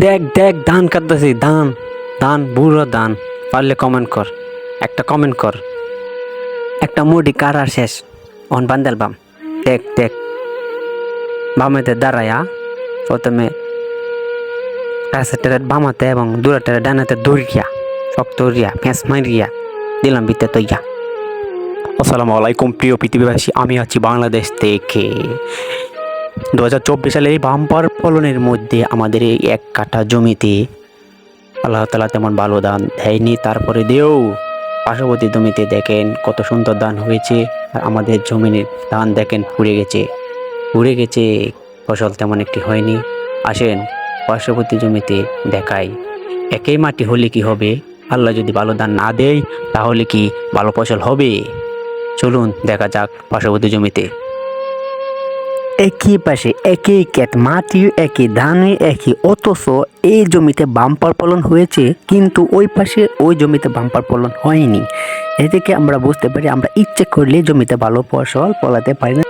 দেখ দেখ ধান কাটতেছি, ধান ধান বুড়ো ধান। পারলে কমেন্ট কর, একটা কমেন্ট কর। একটা মুডি কারা শেষ অন বান্দাল বাম। দেখ দেখ বামেতে দাঁড়ায়া প্রথমে কাছের বামাতে এবং দূরের ডানাতে দৌড়িয়া শক্ত রিয়া ফেঁস মারিয়া দিলাম বিতে তৈয়া। আসসালামু আলাইকুম প্রিয় পৃথিবীবাসী, আমি আছি বাংলাদেশ থেকে। 2024 সালে এই বাম্পার ফলনের মধ্যে আমাদের এই 1 কাঠা জমিতে আল্লাহ তাআলা তেমন ভালো ধান দেয়নি, তারপরে দেও পার্শ্ববর্তী জমিতে দেখেন কত সুন্দর ধান হয়েছে। আর আমাদের জমির ধান দেখেন পুড়ে গেছে, ফসল তেমন একটি হয়নি। আসেন পার্শ্ববর্তী জমিতে দেখাই, একই মাটি হলে কি হবে, আল্লাহ যদি ভালো ধান না দেয় তাহলে কি ভালো ফসল হবে? চলুন দেখা যাক পার্শ্ববর্তী জমিতে। একই পাশে একই ক্ষেত, মাটি একই, ধানে একই, অথচ এই জমিতে বাম্পার ফলন হয়েছে কিন্তু ওই পাশে ওই জমিতে বাম্পার ফলন হয়নি। এ থেকে আমরা বুঝতে পারি আমরা ইচ্ছে করলে জমিতে ভালো ফসল ফলাতে পারি না।